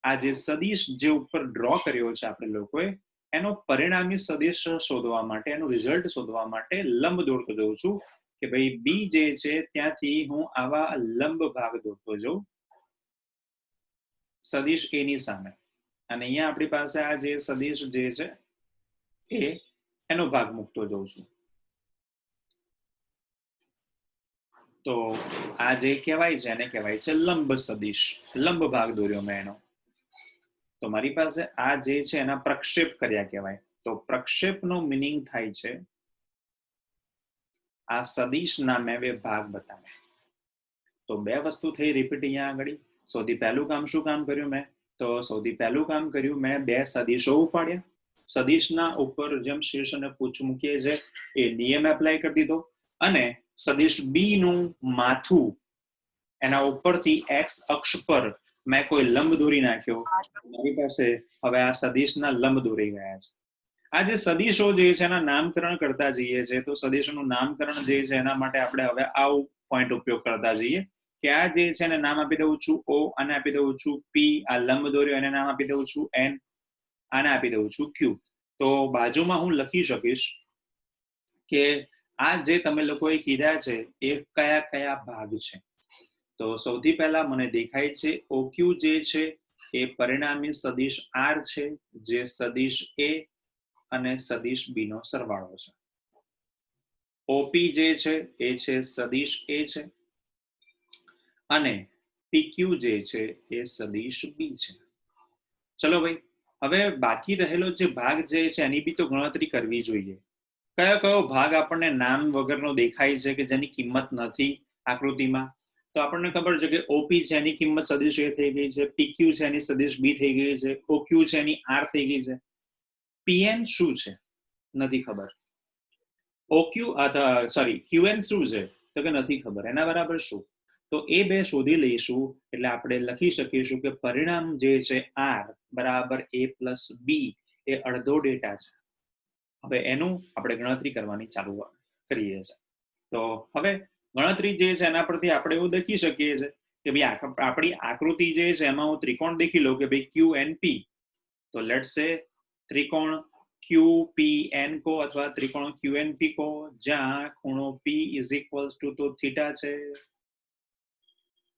આ જે સદિશ જે ઉપર ડ્રો કર્યો છે આપણે લોકોએ એનો પરિણામી સદિશ શોધવા માટે, એનું રિઝલ્ટ શોધવા માટે લંબ દોરતો જઉં છું કે ભાઈ બી જે છે ત્યાંથી હું આવા લંબ ભાગ દોરતો જઉં સદિશ એ ની સામે, અને અહીંયા આપણી પાસે આ જે સદિશ જે છે એ એનો ભાગ મૂકતો જઉં છું. તો આ જે કહેવાય છે એને કહેવાય છે લંબ સદિશ. લંબ ભાગ દોર્યો મેં એનો. તો મારી પાસે આ જે છે એના પ્રક્ષેપ કર્યા કહેવાય. તો પ્રક્ષેપનો મિનિંગ થાય છે આ સદિશના મેં બે ભાગ બતાવ્યા. તો બે વસ્તુ થઈ રિપીટ અહીંયા આગળ. સૌથી પહેલું કામ શું કામ કર્યું મેં? તો સૌથી પહેલું કામ કર્યું મેં બે સદિશો ઉપાડ્યા. સદિશના ઉપર જેમ શીર્ષ અને પૂછ મૂકીએ છે એ નિયમ એપ્લાય કરી દીધો, અને સદિશ બી નું માથું એના ઉપરથી એક્સ અક્ષ પર મેં કોઈ લંબ દોરી નાખ્યો. મારી પાસે હવે આ સદિશના લંબ દોરી ગયા છે. આ જે સદિશો જે છે એના નામકરણ કરતા જઈએ છે, તો સદિશોનું નામકરણ જે છે એના માટે આપણે હવે આવું પોઈન્ટ ઉપયોગ કરતા જઈએ કે આ જે છે એને નામ આપી દઉં છું ઓ, આને આપી દઉં છું પી, આ લંબ દોર્યો એને નામ આપી દઉં છું એન, આને આપી દઉં છું ક્યુ. તો બાજુમાં હું લખી શકીશ કે આ જે તમે લોકોએ કીધા છે એ કયા કયા ભાગ છે. તો સૌથી પહેલા મને દેખાય છે ઓક્યુ જે છે એ પરિણામી સદિશ આર છે, જે સદિશ એ અને સદિશ બી નો સરવાળો છે. ઓપી જે છે એ છે સદિશ એ છે, અને પીક્યુ જે છે એ સદિશ બી છે. ચલો ભાઈ, હવે બાકી રહેલો જે ભાગ જે છે એની બી તો ગણતરી કરવી જોઈએ. કયો કયો ભાગ આપણને નામ વગરનો દેખાય છે કે જેની કિંમત નથી આકૃતિમાં? તો આપણને ખબર છે કે ઓપી છે એની કિંમત સદિશ એ થઈ ગઈ છે, પીક્યુ છે એની સદિશ બી થઈ ગઈ છે, ઓક્યુ છે એની આર થઈ ગઈ છે. પીએન શું છે નથી ખબર. ક્યુએન શું છે તો કે નથી ખબર. એના બરાબર શું? તો એ બે શોધી લઈશું એટલે આપણે લખી શકીશું કે પરિણામ જે છે આર બરાબર એ પ્લસ બી એ અડધો ડેટા છે. હવે એનું આપણે ગણતરી કરવાની ચાલુ કરીએ છીએ. તો હવે ગણતરી જે છે એના પરથી આપણે એવું દેખી શકીએ છીએ કે ભાઈ આપણી આકૃતિ જે છે એમાં હું ત્રિકોણ દેખી લઉં કે ભાઈ ક્યુ એન પી. તો લેટ્સ સે ત્રિકોણ QPN કો અથવા ત્રિકોણ QNP કો, જ્યાં ખૂણો P ઇઝ ઇક્વલ્સ ટુ તો થીટા છે.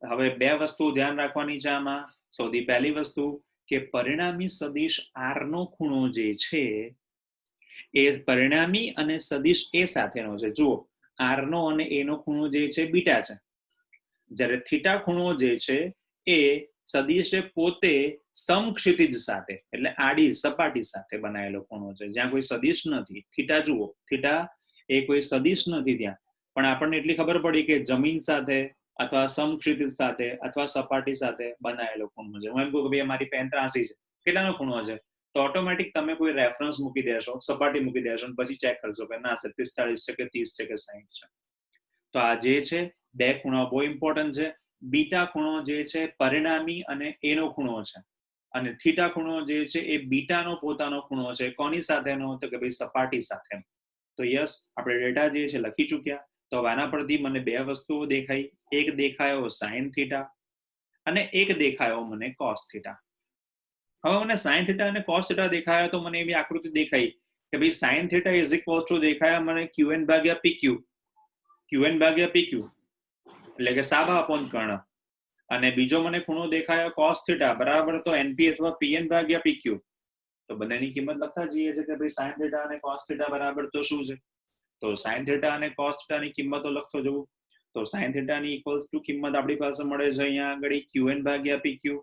હવે બે વસ્તુ ધ્યાન રાખવાની છે આમાં. સૌથી પહેલી વસ્તુ કે પરિણામી સદિશ R નો ખૂણો જે છે એ પરિણામી અને સદિશ એ સાથેનો છે. જુઓ, R નો અને A નો ખૂણો જે છે બીટા છે, જ્યારે થીટા ખૂણો જે છે એ સદિશ પોતે સમક્ષિતિજ સાથે એટલે આડી સપાટી સાથે બનાવેલો ખૂણો છે, જ્યાં કોઈ સદિશ નથી. થીટા જુઓ, થીટા એ કોઈ સદિશ નથી ત્યાં, પણ આપણને એટલી ખબર પડી કે જમીન સાથે અથવા સમક્ષિતિજ સાથે અથવા સપાટી સાથે બનાવેલો ખૂણો છે. હું એમ કહું કે ભાઈ મારી પેન 83 છે, કેટલાનો ખૂણો છે? તો ઓટોમેટિક તમે કોઈ રેફરન્સ મૂકી દેશો, સપાટી મૂકી દેશો, પછી ચેક કરશો કે ના 45 છે કે 30 છે કે 60 છે. તો આ જે છે બે ખૂણા બહુ ઇમ્પોર્ટન્ટ છે. બીટા ખૂણો જે છે પરિણામી અને એનો ખૂણો છે, અને થીટા ખૂણો જે છે એ બીટાનો પોતાનો ખૂણો છે. કોની સાથેનો? તો કે ભાઈ સપાટી સાથે. તો યસ, આપણે ડેટા જે છે લખી ચૂક્યા. તો આના પરથી મને બે વસ્તુઓ દેખાઈ. એક દેખાયો સાઇન થીટા અને એક દેખાયો મને કોસ થીટા. હવે મને સાઇન થીટા અને કોસ થીટા દેખાયો તો મને એવી આકૃતિ દેખાઈ કે ભાઈ sine theta is equals two દેખાયા મને ક્યુએન ભાગ્યા પીક્યુ. ક્યુએન ભાગ્યા પીક્યુ એટલે કે સાબા અપોન કર્ણ. અને બીજો મને ખૂણો દેખાયો કોસ થીટા બરાબર તો એનપી અથવા પીએન ભાગ્યા પીક્યુ. તો બંનેની કિંમત લખતા જઈએ છે કે ભાઈ સાઇન થીટા અને કોસ થીટા બરાબર તો શું છે? તો સાઇન થીટા અને કોસ થીટાની કિંમતો લખતો જવું. તો સાઇન થીટાની ઇક્વલ્સ ટુ કિંમત આપણી પાસે મળે છે અહીંયા આગળ ક્યુએન ભાગ્યા પીક્યુ,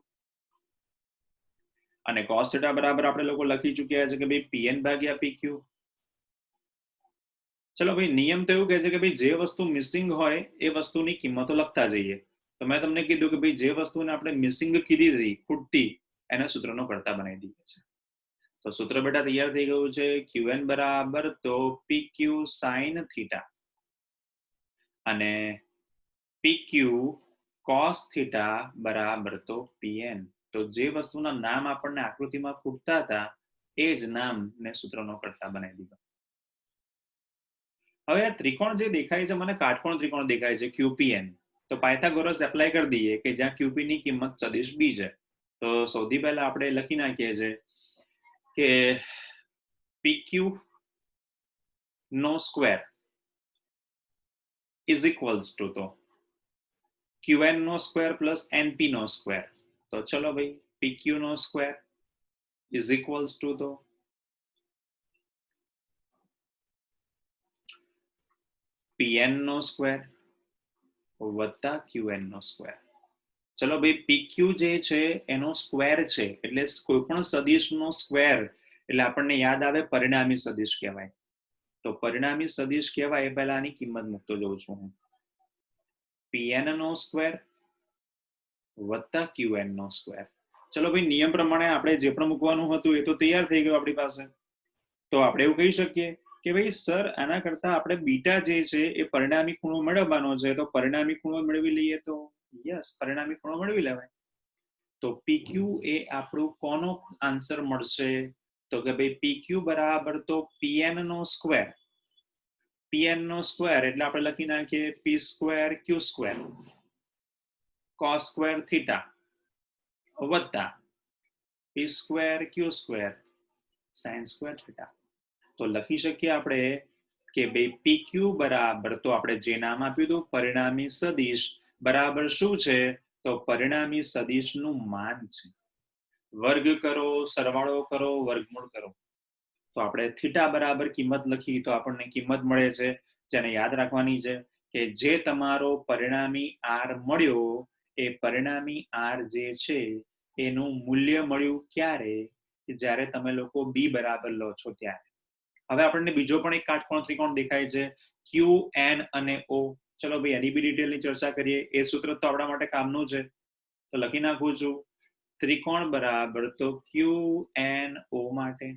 અને કોસ થીટા બરાબર આપણે લોકો લખી ચૂક્યા છે કે ભાઈ પીએન ભાગ્યા પીક્યુ. ચલો ભાઈ, નિયમ તો એવું કહે છે કે ભાઈ જે વસ્તુ મિસિંગ હોય એ વસ્તુની કિંમતો લખતા જઈએ. તો મેં તમને કીધું કે ભાઈ જે વસ્તુને આપણે મિસિંગ કીધી હતી, ખૂટતી, એને સૂત્રનો કરતા બનાવી દઈએ છે. તો સૂત્ર બેટા તૈયાર થઈ ગયું છે. ક્યુએન બરાબર તો પીક્યુ સાઇન થીટા અને પીક્યુ કોસ થીટા બરાબર તો પીએન. તો જે વસ્તુના નામ આપણને આકૃતિમાં ખૂટતા હતા એ જ નામને સૂત્રનો કરતા બનાવી દીધો. હવે આ ત્રિકોણ જે દેખાય છે મને કાટકોણ ત્રિકોણ દેખાય છે QPN. તો પાયથાગોરસ એપ્લાય કરી દઈએ કે જ્યાં QP ની કિંમત સદિશ બી છે. તો સૌથી પહેલા આપણે લખી નાખીએ છીએ કે PQ નો સ્ક્વેર ઇઝ ઇક્વલ્સ ટુ તો QN નો સ્ક્વેર પ્લસ NP નો સ્ક્વેર. તો ચલો ભાઈ PQ નો સ્ક્વેર ઇઝ ઇક્વલ્સ ટુ તો PN નો સ્ક્વેર વત્તા QN નો સ્ક્વેર. ચલો ભાઈ PQ જે છે એનો સ્ક્વેર છે એટલે કોઈ પણ સદિશનો સ્ક્વેર એટલે આપણને યાદ આવે પરિણામી સદિશ કહેવાય. તો પરિણામી સદિશ કહેવાય એ પહેલા આની કિંમત મૂકતો જઉં છું હું. PN નો સ્ક્વેર વત્તા QN નો સ્ક્વેર. ચલો ભાઈ નિયમ પ્રમાણે આપણે જે પણ મૂકવાનું હતું એ તો તૈયાર થઈ ગયું આપણી પાસે. તો આપણે એવું કહી શકીએ કે ભાઈ સર આના કરતા આપણે બીટા જે છે એ પરિણામી ખૂણો મેળવવાનો છે તો પરિણામી ખૂણો મેળવી લઈએ તો યસ પરિણામી ખૂણો મેળવી લેવાય. તો PQ એ આપણું કોનો આન્સર મળશે તો કે ભાઈ PQ બરાબર તો PN નો સ્ક્વેર. PN નો સ્ક્વેર એટલે આપણે લખી નાખીએ P square Q square cos square theta વત્તા P square Q square sin square theta. તો લખી શકીએ આપણે કે ભાઈ PQ બરાબર તો આપણે જે નામ આપ્યું હતું પરિણામી સદિશ બરાબર શું છે તો પરિણામી સદિશનું માન છે. વર્ગ કરો સરવાળો કરો વર્ગમૂળ કરો તો આપણે થીટા બરાબર કિંમત લખી તો આપણને કિંમત મળે છે જેને યાદ રાખવાની છે કે જે તમારો પરિણામી R મળ્યો એ પરિણામી R જે છે એનું મૂલ્ય મળ્યું ક્યારે જ્યારે તમે લોકો B બરાબર લો છો ત્યારે. હવે આપણને બીજો પણ એક કાટકોણ ત્રિકોણ દેખાય છે QN અને O. ચલો ભાઈ એની બી ડિટેલની ચર્ચા કરીએ. એ સૂત્ર તો આપણા માટે કામનું છે તો લખી નાખું છું ત્રિકોણ બરાબર તો QNO માટે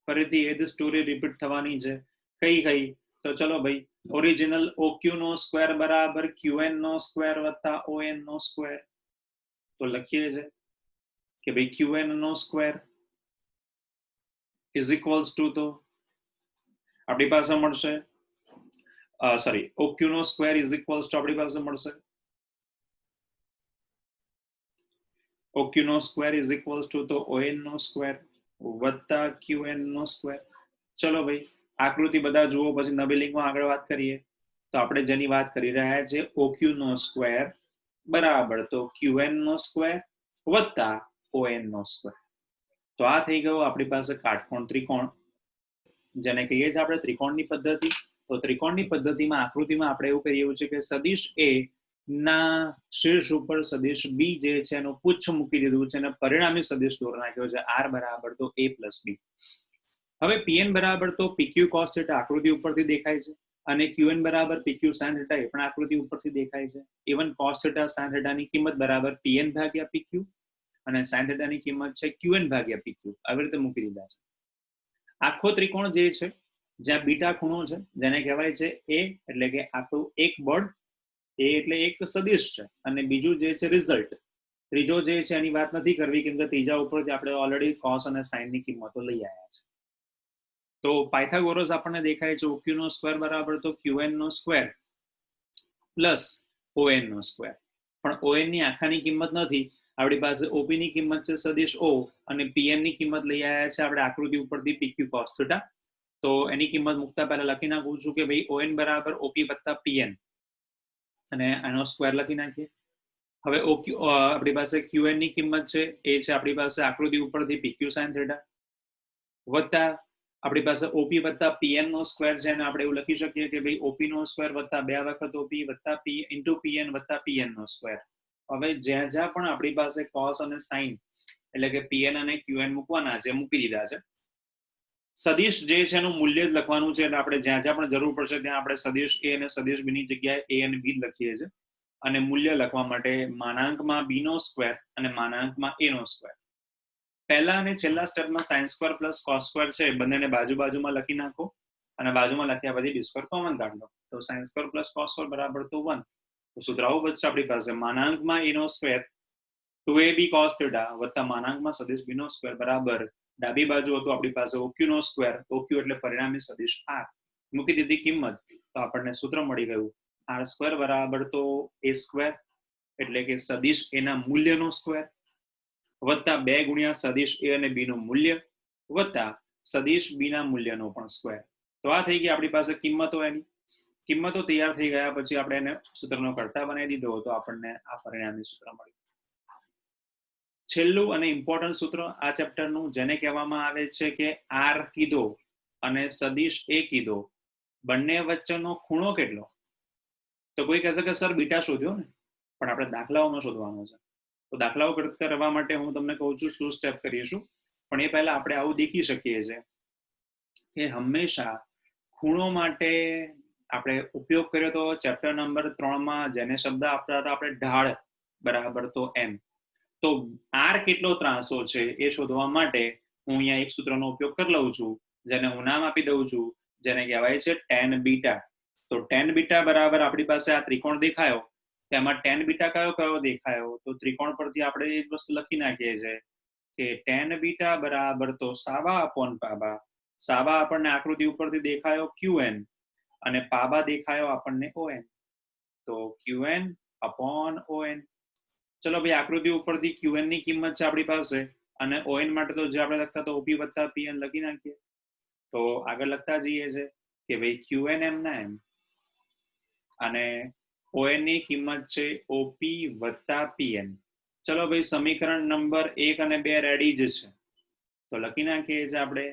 ફરીથી એ જ સ્ટોરી રિપીટ થવાની છે. કઈ તો ચલો ભાઈ ઓરિજિનલ OQ નો સ્ક્વેર બરાબર QN નો સ્ક્વેર વત્તા ON નો સ્ક્વેર. તો લખીએ છે કે ભાઈ QN નો સ્ક્વેર ઇઝ ઇક્વલ્સ ટુ તો આપણી પાસે મળશે સોરી OQ નો સ્ક્વેર ઇઝ ઇક્વલ્સ ટુ આપણી પાસે મળશે OQ નો સ્ક્વેર ઇઝ ઇક્વલ્સ ટુ તો ON નો સ્ક્વેર વત્તા QN નો સ્ક્વેર. ચલો ભાઈ આકૃતિ બધા જુઓ પછી નવી લિંકમાં આગળ વાત કરીએ. તો આપણે જેની વાત કરી રહ્યા છે OQ નો સ્ક્વેર બરાબર તો QN નો સ્ક્વેર વત્તા ON નો સ્ક્વેર. તો આ થઈ ગયો આપણી પાસે કાટકોણ ત્રિકોણ જેને કહીએ છીએ આપણે ત્રિકોણની પદ્ધતિ. તો ત્રિકોણની પદ્ધતિમાં આકૃતિમાં આપણે એવું કહીએ છે કે સદિશ A ના શીર્ષ ઉપર સદિશ B જે છે એનું પુચ્છ મૂકી દીધું છે અને પરિણામી સદિશ દોરી નાખ્યો છે R બરાબર તો A પ્લસ B. હવે PN બરાબર તો PQ cos θ આકૃતિ ઉપરથી દેખાય છે અને QN બરાબર PQ sin θ એ પણ આકૃતિ ઉપરથી દેખાય છે. ઇવન cos θ sin θ ની કિંમત બરાબર PN ભાગ્યા PQ અને sin θ ની કિંમત છે QN ભાગ્યા PQ આવી રીતે મૂકી દીધા છે. આખો ત્રિકોણ જે છે જ્યાં બીટા ખૂણો છે જેને કહેવાય છે A એટલે કે આપણું એક બળ A એટલે એક સદિશ છે અને બીજું જે છે રિઝલ્ટ ત્રીજો જે છે એની વાત નથી કરવી કેમ કે ત્રીજા ઉપરથી આપણે ઓલરેડી cos અને sin ની કિંમતો લઈ આવ્યા છે. તો પાયથાગોરસ આપણને દેખાય છે OQ નો સ્ક્વેર બરાબર તો QN નો સ્ક્વેર પ્લસ ON નો સ્ક્વેર. પણ ON ની આખાની કિંમત નથી આપણી પાસે OP ની કિંમત છે સદિશ O અને PN ની કિંમત લઈ આવ્યા છે આપણે આકૃતિ ઉપરથી PQ cos θ. તો એની કિંમત મૂકતા પહેલા લખી નાખું છું કે ભાઈ ON બરાબર OP વત્તા PN અને આનો સ્ક્વેર લખી નાખીએ. હવે OQ આપણી પાસે QN ની કિંમત છે એ છે આપણી પાસે આકૃતિ ઉપરથી PQ sin θ વત્તા આપણી પાસે OP વત્તા PN નો સ્ક્વેર છે અને આપણે એવું લખી શકીએ કે ભાઈ OP નો સ્ક્વેર વત્તા 2 વખત OP વત્તા P ઇન્ટુ PN વત્તા PN નો સ્ક્વેર. હવે જ્યાં જ્યાં પણ આપણી પાસે cos અને sin એટલે કે PN અને QN મૂકવાના છે મૂકી દીધા છે. સદિશ જે છે એનું મૂલ્ય જ લખવાનું છે એટલે આપણે જ્યાં જ્યાં પણ જરૂર પડશે ત્યાં આપણે સદિશ A અને સદિશ B ની જગ્યાએ A અને B લખીએ છીએ અને મૂલ્ય લખવા માટે માનાંકમાં B નો સ્ક્વેર અને માનાંકમાં A નો સ્ક્વેર. પહેલા અને છેલ્લા સ્ટેપમાં sin square plus cos square છે બંનેને બાજુમાં લખી નાખો અને બાજુમાં લખ્યા પછી b સ્ક્વેર કોમન કાઢ લો તો sin square plus cos square બરાબર તો 1. તો સૂત્ર આવું બચશે આપણી પાસે માનાંકમાં a નો સ્ક્વેર 2ab cos θ વત્તા માનાંકમાં સદિશ b નો સ્ક્વેર બરાબર ડાબી બાજુ હતું આપણી પાસે OQ નો સ્ક્વેર OQ એટલે પરિણામી સદિશ R મૂકી દીધી કિંમત તો આપણને સૂત્ર મળી ગયું R સ્ક્વેર બરાબર તો a સ્ક્વેર એટલે કે સદિશ a ના મૂલ્યનો સ્ક્વેર વત્તા 2 ગુણ્યા સદિશ A અને B નું મૂલ્ય વત્તા સદિશ બી ના મૂલ્યનો પણ સ્ક્વેર. તો આ થઈ ગઈ આપણી પાસે કિંમતો. એની કિંમતો તૈયાર થઈ ગયા પછી આપણે એને સૂત્રનો કર્તા બનાવી દીધો તો આપણને આ પરિણામી સૂત્ર મળ્યું. છેલ્લું અને ઇમ્પોર્ટન્ટ સૂત્ર આ ચેપ્ટરનું, જેને કહેવામાં આવે છે કે આર કીધો અને સદિશ એ કીધો, બંને વચ્ચેનો ખૂણો કેટલો? તો કોઈ કહેશે કે સર બીટા શોધ્યો ને, પણ આપણે દાખલાઓમાં શોધવાનો છે. તો દાખલાઓ કરવા માટે હું તમને કહું છું શું સ્ટેપ કરીશું, પણ એ પહેલા આપણે આવું દેખી શકીએ છીએ કે હંમેશા ખૂણો માટે આપણે ઉપયોગ કર્યો તો ચેપ્ટર નંબર 3 માં જેને શબ્દ આપતા હતા આપણે ઢાળ બરાબર તો એમ. તો આર કેટલો ત્રાસો છે એ શોધવા માટે હું અહીંયા એક સૂત્રનો ઉપયોગ કરી લઉં છું, જેને હું નામ આપી દઉં છું, જેને કહેવાય છે tan બીટા. તો tan બીટા બરાબર આપણી પાસે આ ત્રિકોણ દેખાયો, તેમાં tan બીટા કયો કયો દેખાયો? તો ત્રિકોણ પરથી આપણે એ જ વસ્તુ લખી નાખીએ છીએ કે tan બીટા બરાબર તો સાવા અપોન પાબા. સાવા આપણને આકૃતિ ઉપરથી દેખાયો qn અને પાબા દેખાયો આપણને on. તો qn અપોન on. ચલો ભાઈ, આકૃતિ ઉપરથી qn ની કિંમત છે આપણી પાસે અને on માટે તો જે આપણે લખતા તો op વત્તા pn લખી નાખીએ. તો આગળ લખતા જઈએ છે કે ભાઈ qn એમ ના એમ અને on ની કિંમત છે op વત્તા pn. ચલો ભાઈ, સમીકરણ નંબર 1 અને 2 રેડી જ છે, તો લખી નાખીએ છીએ આપણે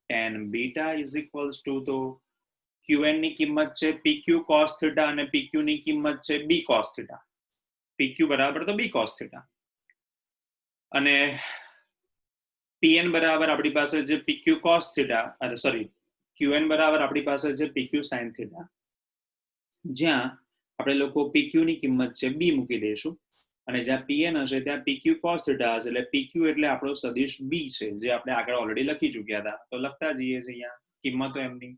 tan beta is equals to, તો qn ની કિંમત છે pq cos થીટા અને pq ની કિંમત છે b cos થીટા. pq બરાબર તો b cos થીટા અને pn બરાબર આપણી પાસે છે pq cos થીટા, અરે સોરી qn બરાબર આપણી પાસે છે pq sin થીટા, જ્યાં આપણે લોકો pq ની કિંમત છે b મૂકી દઈશું અને જ્યાં pn હશે ત્યાં pq cos થીટા હશે, એટલે pq એટલે આપણો સદિશ b છે, જે આપણે આગળ ઓલરેડી લખી ચૂક્યા હતા. તો લખતા જઈએ છે અહીંયા કિંમતો એમની.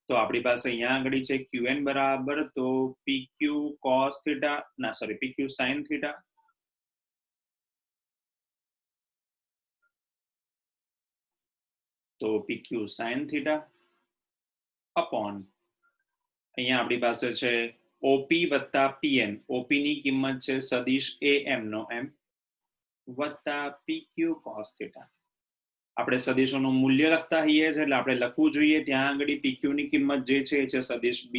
તો આપણી પાસે અહીંયા આગળ છે qn બરાબર તો pq cos થીટા, ના સોરી pq sin થીટા, તો pq sin થીટા અપોન અહીંયા આપણી પાસે છે op વત્તા pn. op ની કિંમત છે સદિશ am નો m વત્તા pq cos થીટા. આપણે સદિશોનું મૂલ્ય લખતા હોઈએ છીએ એટલે આપણે લખવું જોઈએ ત્યાં આગળ pq ની કિંમત જે છે એ છે સદિશ b,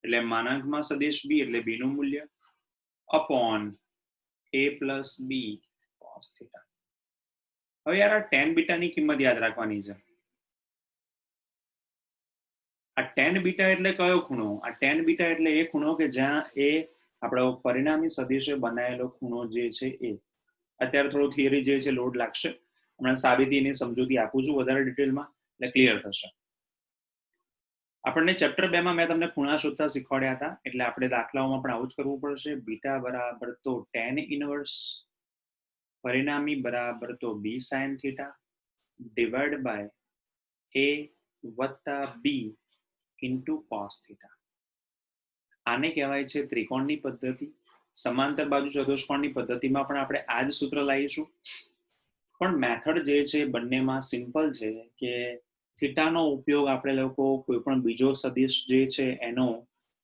એટલે માનાંકમાં સદિશ b એટલે b નું મૂલ્ય upon a plus b cos theta. હવે યાર આ tan બીટા ની કિંમત યાદ રાખવાની છે. આ tan બીટા એટલે કયો ખૂણો? આ tan બીટા એટલે એ ખૂણો કે જ્યાં એ આપણો પરિણામી સદિશે બનાવેલો ખૂણો જે છે એ. અત્યારે થોડું થિયરી જે છે લોડ લાગશે, હમણાં સાબિતીની સમજૂતી આપું છું વધારે ડિટેલમાં એટલે ક્લિયર થશે. આપણને ચેપ્ટર 2 માં મેં તમને ખૂણા શોધતા શીખવાડ્યા હતા, એટલે આપણે દાખલાઓમાં પણ આવું જ કરવું પડશે. બીટા બરાબર તો tan ઇનવર્સ પરિણામી બરાબર તો b sin theta divide by a વત્તા b ઇન્ટુ cos થીટા. આને કહેવાય છે ત્રિકોણની પદ્ધતિ. સમાંતર બાજુ ચતુષ્કોણની પદ્ધતિમાં પણ આપણે આ જ સૂત્ર લાવીશું, પણ મેથડ જે છે બંનેમાં સિમ્પલ છે કે થીટાનો ઉપયોગ આપણે લોકો કોઈ પણ બીજો સદિશ જે છે એનો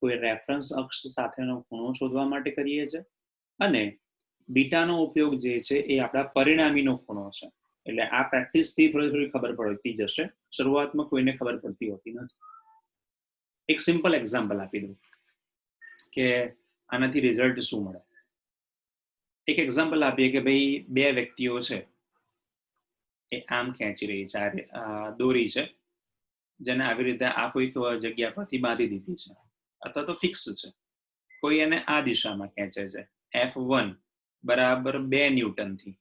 કોઈ રેફરન્સ અક્ષ સાથેનો ખૂણો શોધવા માટે કરીએ છીએ અને બીટાનો ઉપયોગ જે છે એ આપણા પરિણામીનો ખૂણો છે. એટલે આ પ્રેક્ટિસથી થોડી થોડી ખબર પડતી જશે, શરૂઆતમાં કોઈને ખબર પડતી હોતી નથી. એક સિમ્પલ એક્ઝામ્પલ આપી દઉં કે આનાથી રિઝલ્ટ શું મળે. એક એક્ઝામ્પલ આપીએ કે ભાઈ બે વ્યક્તિઓ છે એ આમ ખેંચી રહી છે, આ દોરી છે જેને આવી રીતે આ કોઈક જગ્યા પરથી બાંધી દીધી છે અથવા તો ફિક્સ છે. કોઈ એને આ દિશામાં ખેંચે છે F1 બરાબર 2 ન્યૂટનથી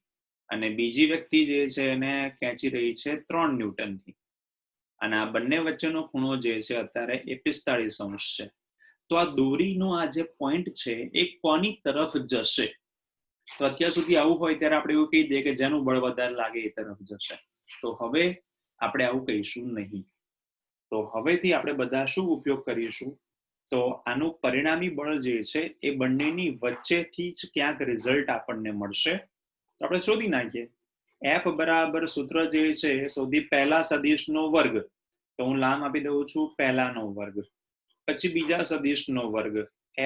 અને બીજી વ્યક્તિ જે છે એને ખેંચી રહી છે 3 ન્યૂટનથી અને આ બંને વચ્ચેનો ખૂણો જે છે અત્યારે એ 45 અંશ છે. તો આ દોરીનો આ જે પોઈન્ટ છે એ કોની તરફ જશે? તો અત્યાર સુધી આવું હોય ત્યારે આપણે એવું કહી દઈએ કે જેનું બળ વધારે લાગે એ તરફ જશે. તો હવે આપણે આવું કહીશું નહીં. તો હવેથી આપણે બધા શું ઉપયોગ કરીશું? તો આનું પરિણામી બળ જે છે એ બંનેની વચ્ચેથી જ ક્યાંક રિઝલ્ટ આપણને મળશે. તો આપણે શોધી નાખીએ. F બરાબર સૂત્ર જે છે સૌથી પહેલા સદિશનો વર્ગ, તો હું નામ આપી દઉં છું પહેલાનો વર્ગ, પછી બીજા સદિશનો વર્ગ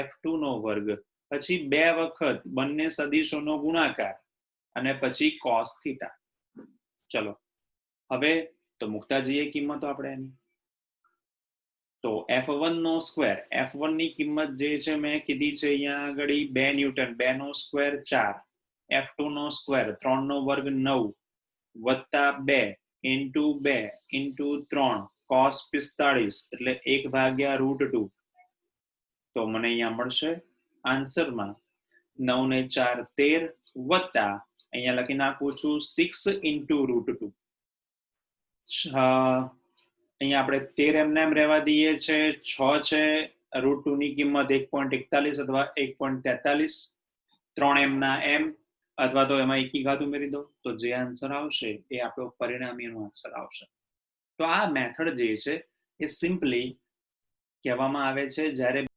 F2 નો વર્ગ, પછી 2 વખત બંને સદિશોનો ગુણાકાર અને પછી cos થીટા. ચલો હવે તો મૂકતા જઈએ કિંમતો આપણે એની. તો F1 નો સ્ક્વેર, F1 ની કિંમત જે છે મેં કીધી છે અહીંયા આગળ 2 ન્યૂટન, 2 નો સ્ક્વેર 4, F2 નો સ્ક્વેર 3 નો વર્ગ 9 વત્તા 2 ઇન્ટુ 2 ઇન્ટુ 3 cos 45 એટલે 1 ભાગ્યા √2. તો મને અહીંયા મળશે આન્સરમાં 9 ને 4 13 વત્તા અહીંયા લખી નાખું છું 6 ઇન્ટુ √2. અહીંયા આપણે 13 એમને એમ રહેવા દઈએ છે, 6 છે, √2 ની કિંમત 1.41 અથવા 1.43, 3 એમ ના એમ અથવા તો એમાં એકી ઘાત ઉમેરી દો તો જે આન્સર આવશે એ આપણો પરિણામીનો આન્સર આવશે. તો આ મેથડ જે છે એ સિમ્પલી કહેવામાં આવે છે જ્યારે